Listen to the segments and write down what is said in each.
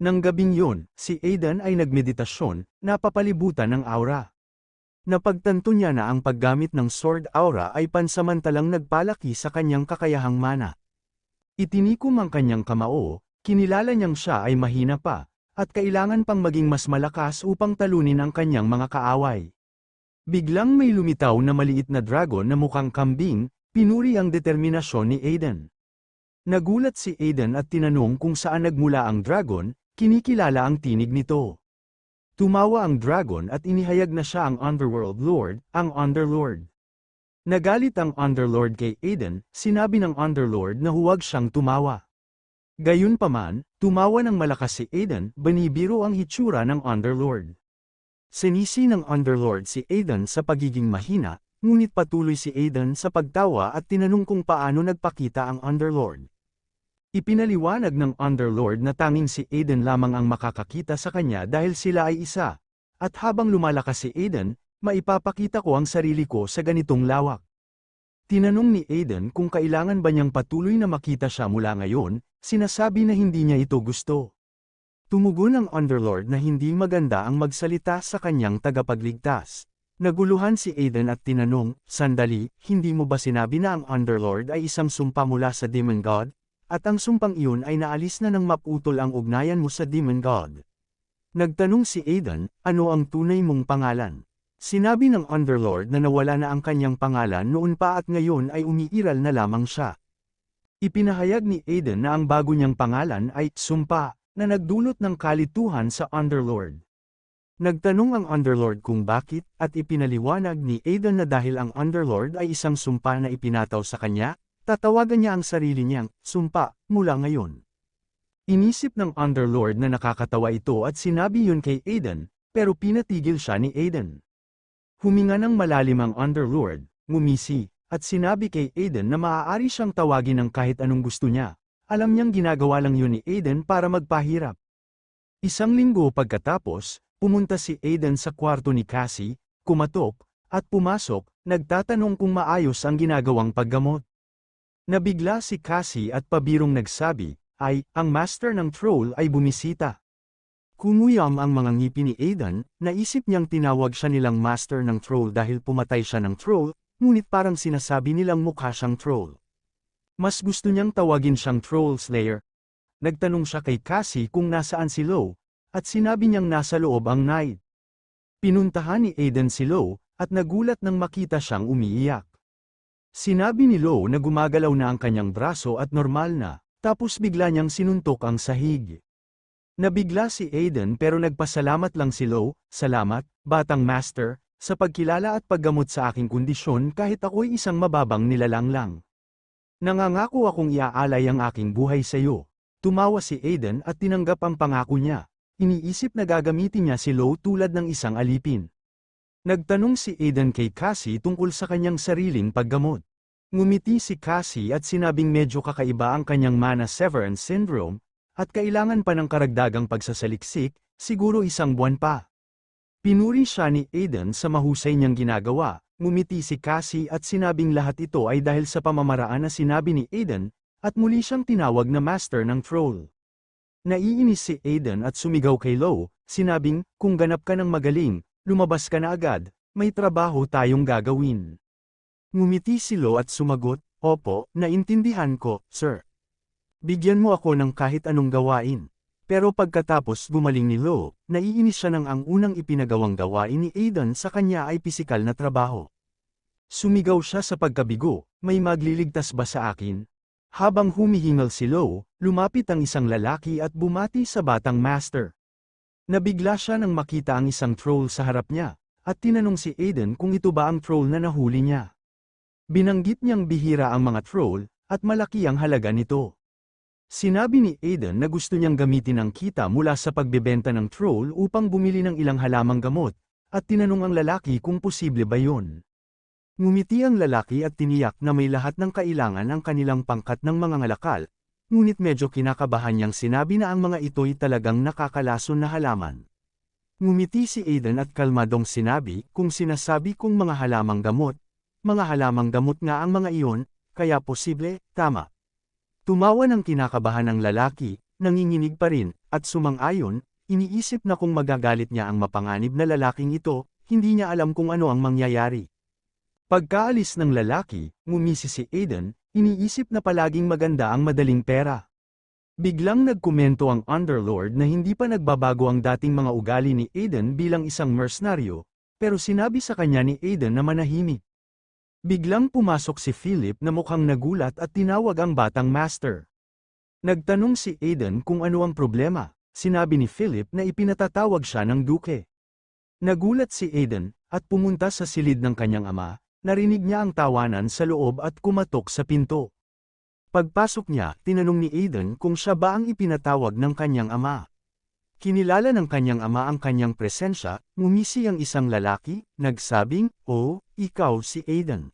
Nang gabing yun, si Aiden ay nagmeditasyon, napapalibutan ng aura. Napagtanto niya na ang paggamit ng sword aura ay pansamantalang nagpalaki sa kanyang kakayahang mana. Itinikom ang kanyang kamao, kinilala niyang siya ay mahina pa, at kailangan pang maging mas malakas upang talunin ang kanyang mga kaaway. Biglang may lumitaw na maliit na dragon na mukhang kambing, pinuri ang determinasyon ni Aiden. Nagulat si Aiden at tinanong kung saan nagmula ang dragon, kinikilala ang tinig nito. Tumawa ang dragon at inihayag na siya ang Underworld Lord, ang Underlord. Nagalit ang Underlord kay Aiden, sinabi ng Underlord na huwag siyang tumawa. Gayunpaman, tumawa ng malakas si Aiden, banibiro ang hitsura ng Underlord. Sinisi ng Underlord si Aiden sa pagiging mahina, ngunit patuloy si Aiden sa pagtawa at tinanong kung paano nagpakita ang Underlord. Ipinaliwanag ng Underlord na tanging si Aiden lamang ang makakakita sa kanya dahil sila ay isa, at habang lumalakas si Aiden, maipapakita ko ang sarili ko sa ganitong lawak. Tinanong ni Aiden kung kailangan ba niyang patuloy na makita siya mula ngayon, sinasabi na hindi niya ito gusto. Tumugon ang Underlord na hindi maganda ang magsalita sa kanyang tagapagligtas. Naguluhan si Aiden at tinanong, "Sandali, hindi mo ba sinabi na ang Underlord ay isang sumpa mula sa Demon God? At ang sumpang iyon ay naalis na nang maputol ang ugnayan mo sa Demon God?" Nagtanong si Aiden, "Ano ang tunay mong pangalan?" Sinabi ng Underlord na nawala na ang kanyang pangalan noon pa at ngayon ay umiiral na lamang siya. Ipinahayag ni Aiden na ang bago niyang pangalan ay Sumpa, na nagdulot ng kalituhan sa Underlord. Nagtanong ang Underlord kung bakit, at ipinaliwanag ni Aiden na dahil ang Underlord ay isang sumpa na ipinataw sa kanya, tatawagan niya ang sarili niyang sumpa mula ngayon. Inisip ng Underlord na nakakatawa ito at sinabi yun kay Aiden, pero pinatigil siya ni Aiden. Huminga ng malalim ang Underlord, ngumisi, at sinabi kay Aiden na maaari siyang tawagin ng kahit anong gusto niya. Alam niyang ginagawa lang yun ni Aiden para magpahirap. Isang linggo pagkatapos, pumunta si Aiden sa kwarto ni Cassie, kumatok, at pumasok, nagtatanong kung maayos ang ginagawang paggamot. Nabigla si Cassie at pabirong nagsabi, ang master ng troll ay bumisita. Kumuyam ang mga ngipin ni Aiden, naisip niyang tinawag siya nilang master ng troll dahil pumatay siya ng troll, ngunit parang sinasabi nilang mukha siyang troll. Mas gusto niyang tawagin siyang Troll Slayer. Nagtanong siya kay Cassie kung nasaan si Lo, at sinabi niyang nasa loob ang Knight. Pinuntahan ni Aiden si Lo, at nagulat nang makita siyang umiiyak. Sinabi ni Lo na gumagalaw na ang kanyang braso at normal na, tapos bigla niyang sinuntok ang sahig. Nabigla si Aiden pero nagpasalamat lang si Lo, "Salamat, batang master, sa pagkilala at paggamot sa aking kondisyon kahit ako'y isang mababang nilalang lang. Nangangako akong iaalay ang aking buhay sa iyo." Tumawa si Aiden at tinanggap ang pangako niya. Iniisip na gagamitin niya si Lo tulad ng isang alipin. Nagtanong si Aiden kay Cassie tungkol sa kanyang sariling paggamot. Ngumiti si Cassie at sinabing medyo kakaiba ang kanyang mana severance syndrome, at kailangan pa ng karagdagang pagsasaliksik, siguro 1 buwan pa. Pinuri siya ni Aiden sa mahusay niyang ginagawa. Ngumiti si Cassie at sinabing lahat ito ay dahil sa pamamaraan na sinabi ni Aiden, at muli siyang tinawag na master ng troll. Naiinis si Aiden at sumigaw kay Lo, sinabing, "Kung ganap ka ng magaling, lumabas ka na agad, may trabaho tayong gagawin." Ngumiti si Lo at sumagot, "Opo, naintindihan ko, sir. Bigyan mo ako ng kahit anong gawain." Pero pagkatapos gumaling ni Lo, naiinis siya nang ang unang ipinagawang gawain ni Aiden sa kanya ay pisikal na trabaho. Sumigaw siya sa pagkabigo, "May magliligtas ba sa akin?" Habang humihingal si Lo, lumapit ang isang lalaki at bumati sa batang master. Nabigla siya nang makita ang isang troll sa harap niya, at tinanong si Aiden kung ito ba ang troll na nahuli niya. Binanggit niyang bihira ang mga troll, at malaki ang halaga nito. Sinabi ni Aiden na gusto niyang gamitin ang kita mula sa pagbebenta ng troll upang bumili ng ilang halamang gamot, at tinanong ang lalaki kung posible ba yun. Ngumiti ang lalaki at tiniyak na may lahat ng kailangan ang kanilang pangkat ng mga ngalakal, ngunit medyo kinakabahan niyang sinabi na ang mga ito'y talagang nakakalason na halaman. Ngumiti si Aiden at kalmadong sinabi, "Kung sinasabi kong mga halamang gamot nga ang mga iyon, kaya posible, tama." Tumawa ng kinakabahan ang lalaki, nanginginig pa rin, at sumang-ayon, iniisip na kung magagalit niya ang mapanganib na lalaking ito, hindi niya alam kung ano ang mangyayari. Pagkaalis ng lalaki, ngumisi si Aiden, iniisip na palaging maganda ang madaling pera. Biglang nagkomento ang Underlord na hindi pa nagbabago ang dating mga ugali ni Aiden bilang isang mercenaryo, pero sinabi sa kanya ni Aiden na manahimik. Biglang pumasok si Philip na mukhang nagulat at tinawag ang batang master. Nagtanong si Aiden kung ano ang problema, sinabi ni Philip na ipinatatawag siya ng duke. Nagulat si Aiden, at pumunta sa silid ng kanyang ama, narinig niya ang tawanan sa loob at kumatok sa pinto. Pagpasok niya, tinanong ni Aiden kung siya ba ang ipinatawag ng kanyang ama. Kinilala ng kanyang ama ang kanyang presensya, ngumisi ang isang lalaki, nagsabing, "Oh, ikaw si Aiden."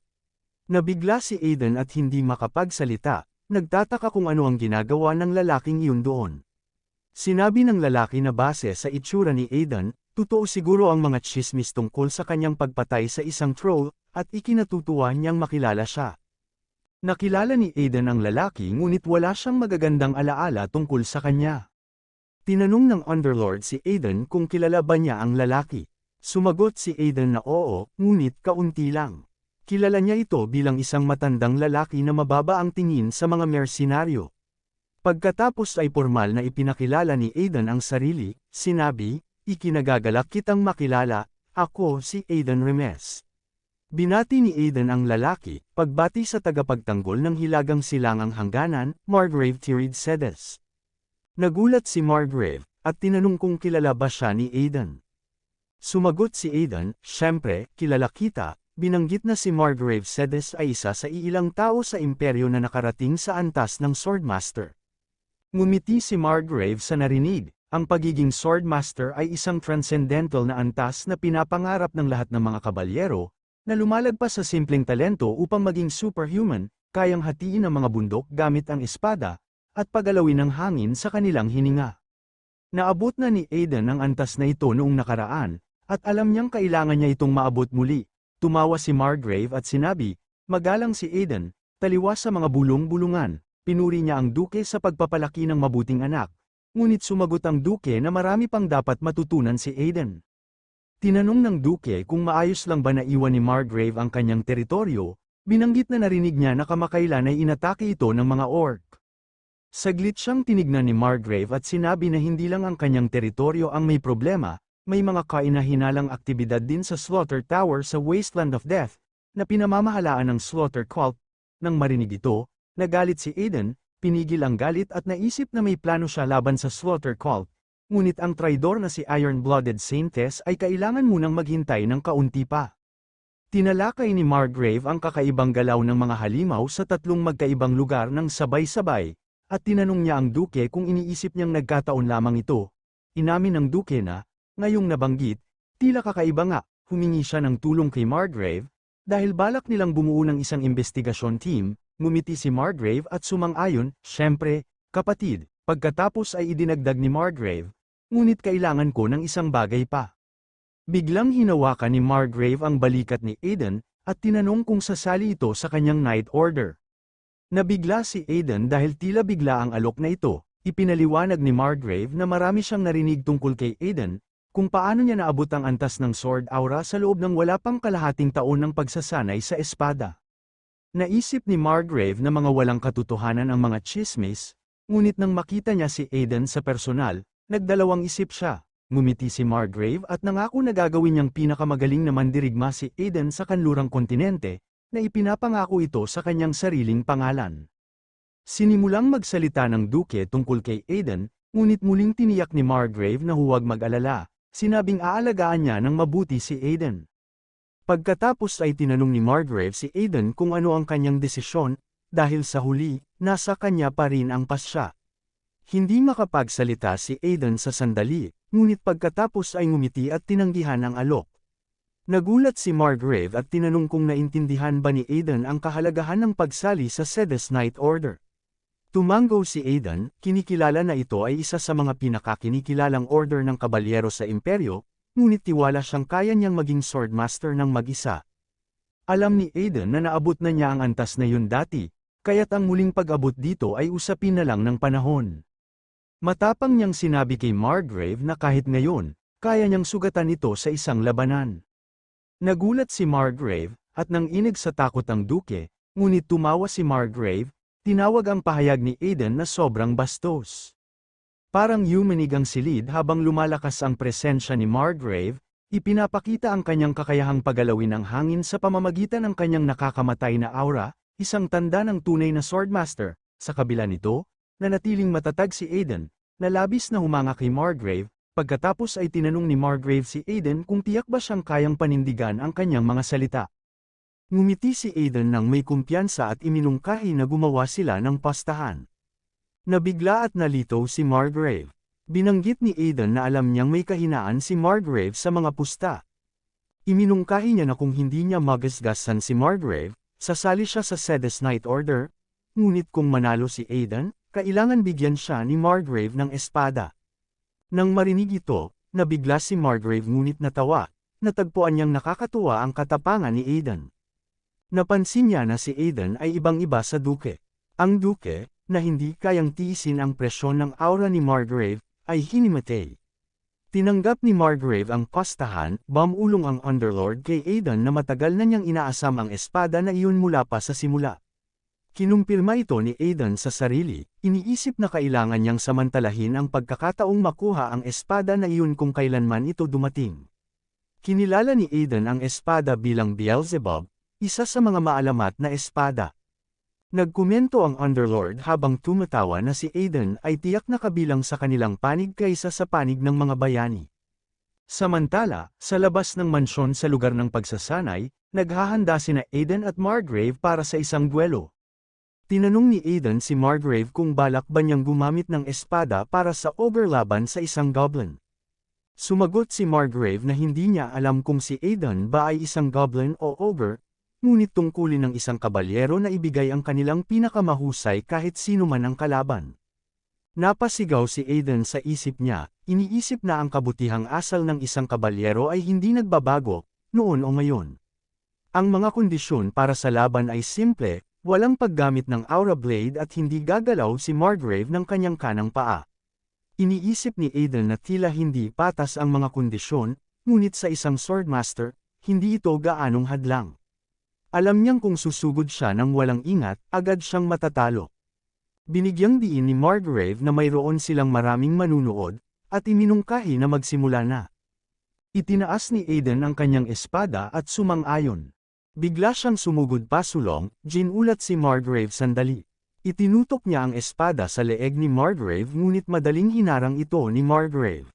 Nabigla si Aiden at hindi makapagsalita, nagtataka kung ano ang ginagawa ng lalaking iyon doon. Sinabi ng lalaki na base sa itsura ni Aiden, totoo siguro ang mga tsismis tungkol sa kanyang pagpatay sa isang troll, at ikinatutuwa niyang makilala siya. Nakilala ni Aiden ang lalaki ngunit wala siyang magagandang alaala tungkol sa kanya. Tinanong ng Underlord si Aiden kung kilala ba niya ang lalaki. Sumagot si Aiden na oo, ngunit kaunti lang. Kilala niya ito bilang isang matandang lalaki na mababa ang tingin sa mga mersenaryo. Pagkatapos ay formal na ipinakilala ni Aiden ang sarili, sinabi, "Ikinagagalak kitang makilala, ako si Aiden Remes." Binati ni Aiden ang lalaki, pagbati sa tagapagtanggol ng hilagang silangang hangganan, Margrave Tirid Sedes. Nagulat si Margrave, at tinanong kung kilala ba siya ni Aiden. Sumagot si Aiden, "Siyempre, kilala kita." Binanggit na si Margrave Sedes ay isa sa iilang tao sa imperyo na nakarating sa antas ng Swordmaster. Ngumiti si Margrave sa narinig, ang pagiging Swordmaster ay isang transcendental na antas na pinapangarap ng lahat ng mga kabalyero, na lumalagpas sa simpleng talento upang maging superhuman, kayang hatiin ang mga bundok gamit ang espada, at pagalawin ang hangin sa kanilang hininga. Naabot na ni Aiden ang antas na ito noong nakaraan, at alam niyang kailangan niya itong maabot muli. Tumawa si Margrave at sinabi, "Magalang si Aiden, taliwas sa mga bulong-bulungan." Pinuri niya ang duke sa pagpapalaki ng mabuting anak, ngunit sumagot ang duke na marami pang dapat matutunan si Aiden. Tinanong ng duke kung maayos lang ba naiwan ni Margrave ang kanyang teritoryo, binanggit na narinig niya na kamakailan ay inatake ito ng mga orc. Saglit siyang tinignan ni Margrave at sinabi na hindi lang ang kanyang teritoryo ang may problema, may mga kainahinalang aktibidad din sa Slaughter Tower sa Wasteland of Death, na pinamamahalaan ng Slaughter Cult. Nang marinig ito, nagalit si Aiden, pinigil ang galit at naisip na may plano siya laban sa Slaughter Cult. Ngunit ang traidor na si Iron-Blooded Saintess ay kailangan munang maghintay ng kaunti pa. Tinalakay ni Margrave ang kakaibang galaw ng mga halimaw sa tatlong magkaibang lugar ng sabay-sabay, at tinanong niya ang duke kung iniisip niyang nagkataon lamang ito. Inamin ng duke na, ngayong nabanggit, tila kakaiba nga, humingi siya ng tulong kay Margrave, dahil balak nilang bumuo ng isang investigasyon team. Ngumiti si Margrave at sumang-ayon, "Siyempre, kapatid." Pagkatapos ay idinagdag ni Margrave, "Ngunit kailangan ko ng isang bagay pa." Biglang hinawakan ni Margrave ang balikat ni Aiden, at tinanong kung sasali ito sa kanyang Knight Order. Nabigla si Aiden dahil tila bigla ang alok na ito. Ipinaliwanag ni Margrave na marami siyang narinig tungkol kay Aiden, kung paano niya naabot ang antas ng Sword Aura sa loob ng wala pang kalahating taon ng pagsasanay sa espada. Naisip ni Margrave na mga walang katotohanan ang mga tsismis, ngunit nang makita niya si Aiden sa personal, nagdalawang isip siya. Ngumiti si Margrave at nangako na gagawin niyang pinakamagaling na mandirigma si Aiden sa kanlurang kontinente, na ipinapangako ito sa kanyang sariling pangalan. Sinimulang magsalita ng duke tungkol kay Aiden, ngunit muling tiniyak ni Margrave na huwag mag-alala, sinabing aalagaan niya ng mabuti si Aiden. Pagkatapos ay tinanong ni Margrave si Aiden kung ano ang kanyang desisyon, dahil sa huli, nasa kanya pa rin ang pasya. Hindi makapagsalita si Aiden sa sandali, ngunit pagkatapos ay ngumiti at tinanggihan ang alok. Nagulat si Margrave at tinanong kung naintindihan ba ni Aiden ang kahalagahan ng pagsali sa Sedes Knight Order. Tumango si Aiden, kinikilala na ito ay isa sa mga pinakakinikilalang order ng kabalyero sa imperyo, ngunit tiwala siyang kaya niyang maging swordmaster ng mag-isa. Alam ni Aiden na naabot na niya ang antas na yun dati, kaya't ang muling pag-abot dito ay usapin na lang ng panahon. Matapang niyang sinabi kay Margrave na kahit ngayon, kaya niyang sugatan ito sa isang labanan. Nagulat si Margrave, at nanginig sa takot ang duke, ngunit tumawa si Margrave, tinawag ang pahayag ni Aiden na sobrang bastos. Parang yumanig ang silid habang lumalakas ang presensya ni Margrave, ipinapakita ang kanyang kakayahang pagalawin ang hangin sa pamamagitan ng kanyang nakakamatay na aura, isang tanda ng tunay na swordmaster. Sa kabila nito, nanatiling matatag si Aiden, na labis na humanga kay Margrave, pagkatapos ay tinanong ni Margrave si Aiden kung tiyak ba siyang kayang panindigan ang kanyang mga salita. Ngumiti si Aiden nang may kumpiyansa at iminungkahi na gumawa sila ng pastahan. Nabigla at nalito si Margrave. Binanggit ni Aiden na alam niyang may kahinaan si Margrave sa mga pusta. Iminungkahi niya na kung hindi niya magasgasan si Margrave, sasali siya sa Sedes Knight Order, ngunit kung manalo si Aiden, kailangan bigyan siya ni Margrave ng espada. Nang marinig ito, nabigla si Margrave ngunit natawa, natagpuan niyang nakakatuwa ang katapangan ni Aiden. Napansin niya na si Aiden ay ibang-iba sa duke. Ang duke, na hindi kayang tiisin ang presyon ng aura ni Margrave, ay hinimatay. Tinanggap ni Margrave ang pastahan, bumulong ang Underlord kay Aiden na matagal na niyang inaasam ang espada na iyon mula pa sa simula. Kinumpirma ito ni Aiden sa sarili, iniisip na kailangan niyang samantalahin ang pagkakataong makuha ang espada na iyon kung kailanman ito dumating. Kinilala ni Aiden ang espada bilang Beelzebub, isa sa mga maalamat na espada. Nagkomento ang Underlord habang tumatawa na si Aiden ay tiyak na kabilang sa kanilang panig kaysa sa panig ng mga bayani. Samantala, sa labas ng mansyon sa lugar ng pagsasanay, naghahanda sina Aiden at Margrave para sa isang duelo. Tinanong ni Aiden si Margrave kung balak ba niyang gumamit ng espada para sa ogre laban sa isang goblin. Sumagot si Margrave na hindi niya alam kung si Aiden ba ay isang goblin o ogre, ngunit tungkulin ng isang kabalyero na ibigay ang kanilang pinakamahusay kahit sino man ang kalaban. Napasigaw si Aiden sa isip niya, iniisip na ang kabutihang asal ng isang kabalyero ay hindi nagbabago, noon o ngayon. Ang mga kondisyon para sa laban ay simple, walang paggamit ng aura blade at hindi gagalaw si Margrave ng kanyang kanang paa. Iniisip ni Aiden na tila hindi patas ang mga kondisyon, ngunit sa isang swordmaster, hindi ito gaanong hadlang. Alam niyang kung susugod siya ng walang ingat, agad siyang matatalo. Binigyang diin ni Margrave na mayroon silang maraming manunood, at iminungkahi na magsimula na. Itinaas ni Aiden ang kanyang espada at sumang-ayon. Bigla siyang sumugod pasulong, ginulat si Margrave sandali. Itinutok niya ang espada sa leeg ni Margrave ngunit madaling hinarang ito ni Margrave.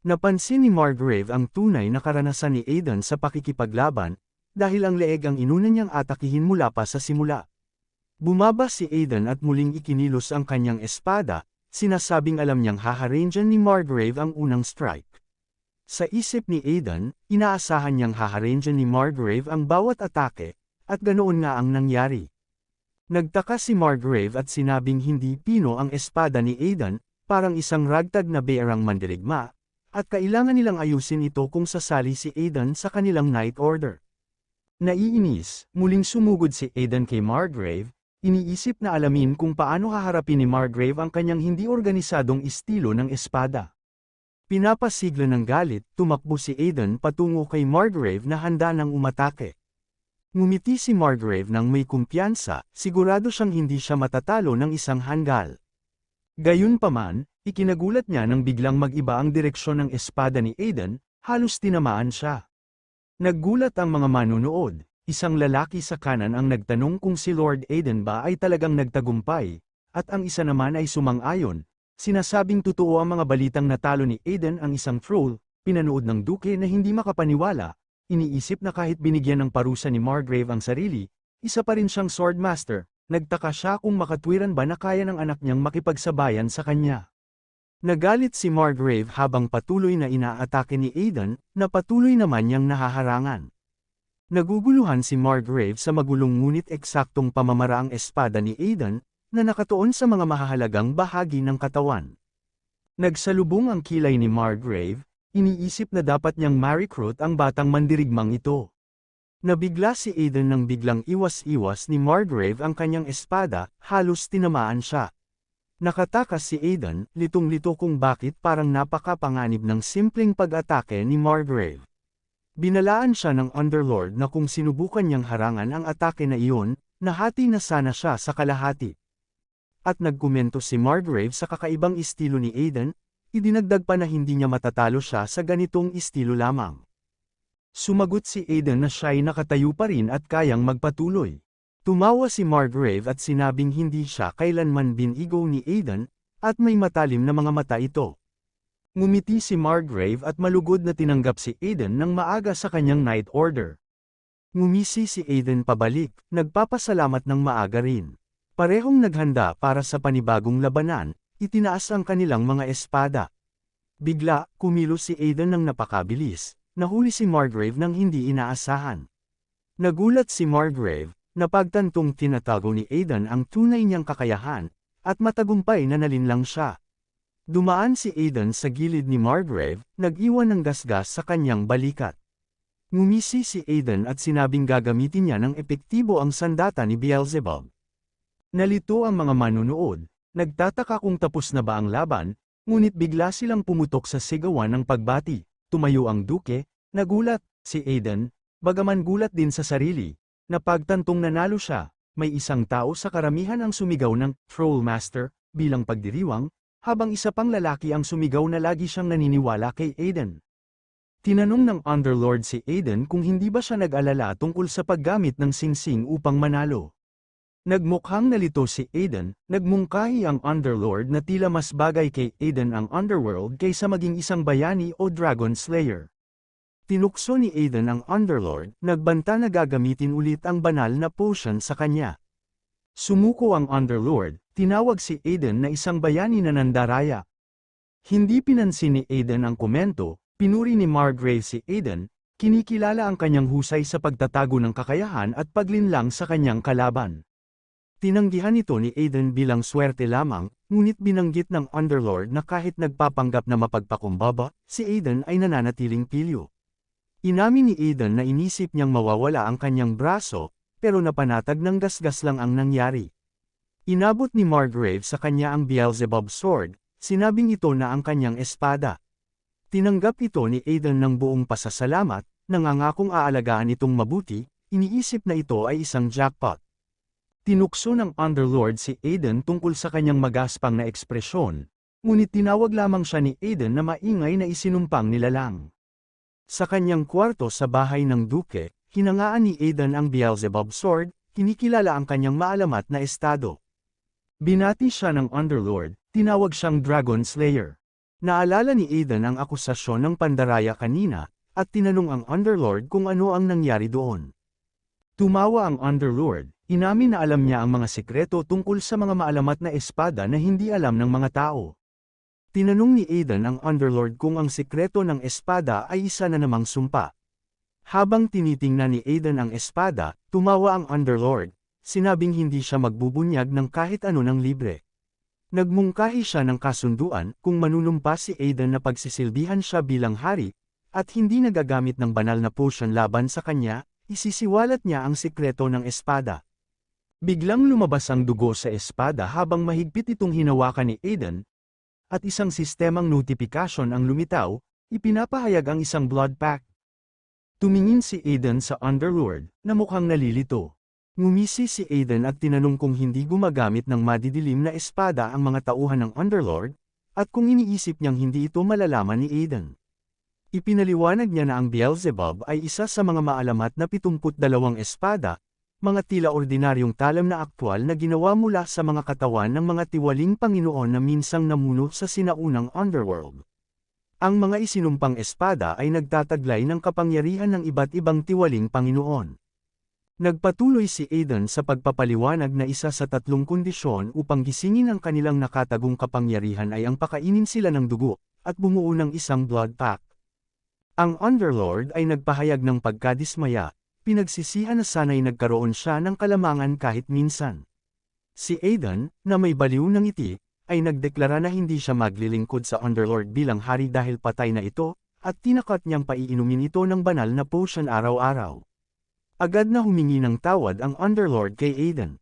Napansin ni Margrave ang tunay na karanasan ni Aiden sa pakikipaglaban, dahil ang leeg ang inuna niyang atakihin mula pa sa simula. Bumaba si Aiden at muling ikinilos ang kanyang espada, sinasabing alam niyang haharangan ni Margrave ang unang strike. Sa isip ni Aiden, inaasahan niyang haharangan ni Margrave ang bawat atake, at ganoon nga ang nangyari. Nagtaka si Margrave at sinabing hindi pino ang espada ni Aiden, parang isang ragtag na bearang mandirigma, at kailangan nilang ayusin ito kung sasali si Aiden sa kanilang Knight Order. Naiinis, muling sumugod si Aiden kay Margrave, iniisip na alamin kung paano haharapin ni Margrave ang kanyang hindi organisadong estilo ng espada. Pinapasigla ng galit, tumakbo si Aiden patungo kay Margrave na handa nang umatake. Ngumiti si Margrave nang may kumpiyansa, sigurado siyang hindi siya matatalo ng isang hanggal. Gayunpaman, ikinagulat niya nang biglang mag-iba ang direksyon ng espada ni Aiden, halos tinamaan siya. Naggulat ang mga manunood, isang lalaki sa kanan ang nagtanong kung si Lord Aiden ba ay talagang nagtagumpay, at ang isa naman ay sumang-ayon, sinasabing totoo ang mga balitang natalo ni Aiden ang isang troll, pinanood ng duke na hindi makapaniwala, iniisip na kahit binigyan ng parusa ni Margrave ang sarili, isa pa rin siyang swordmaster, nagtaka siya kung makatwiran ba na kaya ng anak niyang makipagsabayan sa kanya. Nagalit si Margrave habang patuloy na inaatake ni Aiden, na patuloy naman niyang nahaharangan. Naguguluhan si Margrave sa magulong ngunit eksaktong pamamaraang espada ni Aiden, na nakatuon sa mga mahahalagang bahagi ng katawan. Nagsalubong ang kilay ni Margrave, iniisip na dapat niyang ma-recruit ang batang mandirigmang ito. Nabigla si Aiden nang biglang iwas-iwas ni Margrave ang kanyang espada, halos tinamaan siya. Nakatakas si Aiden, litong-lito kung bakit parang napakapanganib ng simpleng pag-atake ni Margrave. Binalaan siya ng Underlord na kung sinubukan niyang harangan ang atake na iyon, nahati na sana siya sa kalahati. At nagkomento si Margrave sa kakaibang estilo ni Aiden, idinagdag pa na hindi niya matatalo siya sa ganitong estilo lamang. Sumagot si Aiden na siya'y nakatayo pa rin at kayang magpatuloy. Tumawa si Margrave at sinabing hindi siya kailanman binigo ni Aiden, at may matalim na mga mata ito. Ngumiti si Margrave at malugod na tinanggap si Aiden ng maaga sa kanyang night order. Ngumisi si Aiden pabalik, nagpapasalamat ng maaga rin. Parehong naghanda para sa panibagong labanan, itinaas ang kanilang mga espada. Bigla, kumilos si Aiden ng napakabilis, nahuli si Margrave ng hindi inaasahan. Nagulat si Margrave, napagtantong tinatago ni Aiden ang tunay niyang kakayahan, at matagumpay na nalinlang siya. Dumaan si Aiden sa gilid ni Margrave, nag-iwan ng gasgas sa kanyang balikat. Ngumisi si Aiden at sinabing gagamitin niya ng epektibo ang sandata ni Beelzebub. Nalito ang mga manunood, nagtataka kung tapos na ba ang laban, ngunit bigla silang pumutok sa sigawan ng pagbati. Tumayo ang duke, nagulat, si Aiden, bagaman gulat din sa sarili. Napagtantong nanalo siya, may isang tao sa karamihan ang sumigaw ng Trollmaster bilang pagdiriwang, habang isa pang lalaki ang sumigaw na lagi siyang naniniwala kay Aiden. Tinanong ng Underlord si Aiden kung hindi ba siya nag-alala tungkol sa paggamit ng singsing upang manalo. Nagmukhang nalito si Aiden, nagmungkahi ang Underlord na tila mas bagay kay Aiden ang Underworld kaysa maging isang bayani o Dragon Slayer. Tinukso ni Aiden ang Underlord, nagbanta na gagamitin ulit ang banal na potion sa kanya. Sumuko ang Underlord, tinawag si Aiden na isang bayani na nandaraya. Hindi pinansin ni Aiden ang komento, pinuri ni Margrave si Aiden, kinikilala ang kanyang husay sa pagtatago ng kakayahan at paglinlang sa kanyang kalaban. Tinanggihan ito ni Aiden bilang swerte lamang, ngunit binanggit ng Underlord na kahit nagpapanggap na mapagpakumbaba, si Aiden ay nananatiling pilyo. Inamin ni Aiden na inisip niyang mawawala ang kanyang braso, pero napanatag ng gasgas lang ang nangyari. Inabot ni Margrave sa kanya ang Beelzebub sword, sinabing ito na ang kanyang espada. Tinanggap ito ni Aiden ng buong pasasalamat, nangangakong aalagaan itong mabuti, iniisip na ito ay isang jackpot. Tinukso ng Underlord si Aiden tungkol sa kanyang magaspang na ekspresyon, ngunit tinawag lamang siya ni Aiden na maingay na isinumpang nilalang. Sa kanyang kwarto sa bahay ng Duke, hinangaan ni Aiden ang Beelzebub sword, kinikilala ang kanyang maalamat na estado. Binati siya ng Underlord, tinawag siyang Dragon Slayer. Naalala ni Aiden ang akusasyon ng pandaraya kanina, at tinanong ang Underlord kung ano ang nangyari doon. Tumawa ang Underlord, inamin na alam niya ang mga sikreto tungkol sa mga maalamat na espada na hindi alam ng mga tao. Tinanong ni Aiden ang Underlord kung ang sikreto ng espada ay isa na namang sumpa. Habang tinitingnan ni Aiden ang espada, tumawa ang Underlord, sinabing hindi siya magbubunyag ng kahit ano ng libre. Nagmungkahi siya ng kasunduan kung manunumpa si Aiden na pagsisilbihan siya bilang hari, at hindi nagagamit ng banal na potion laban sa kanya, isisiwalat niya ang sikreto ng espada. Biglang lumabas ang dugo sa espada habang mahigpit itong hinawakan ni Aiden, at isang sistemang notifikasyon ang lumitaw, ipinapahayag ang isang blood pact. Tumingin si Aiden sa Underlord, na mukhang nalilito. Ngumisi si Aiden at tinanong kung hindi gumagamit ng madidilim na espada ang mga tauhan ng Underlord, at kung iniisip niyang hindi ito malalaman ni Aiden. Ipinaliwanag niya na ang Beelzebub ay isa sa mga maalamat na 72 espada, mga tila ordinaryong talam na aktwal na ginawa mula sa mga katawan ng mga tiwaling Panginoon na minsang namuno sa sinaunang Underworld. Ang mga isinumpang espada ay nagtataglay ng kapangyarihan ng iba't ibang tiwaling Panginoon. Nagpatuloy si Aiden sa pagpapaliwanag na isa sa 3 kondisyon upang gisingin ang kanilang nakatagong kapangyarihan ay ang pakainin sila ng dugo, at bumuo ng isang blood pact. Ang Underlord ay nagpahayag ng pagkadismaya, pinagsisihan na sana'y nagkaroon siya ng kalamangan kahit minsan. Si Aiden, na may baliw ng ngiti, ay nagdeklara na hindi siya maglilingkod sa Underlord bilang hari dahil patay na ito, at tinakat niyang paiinumin ito ng banal na potion araw-araw. Agad na humingi ng tawad ang Underlord kay Aiden.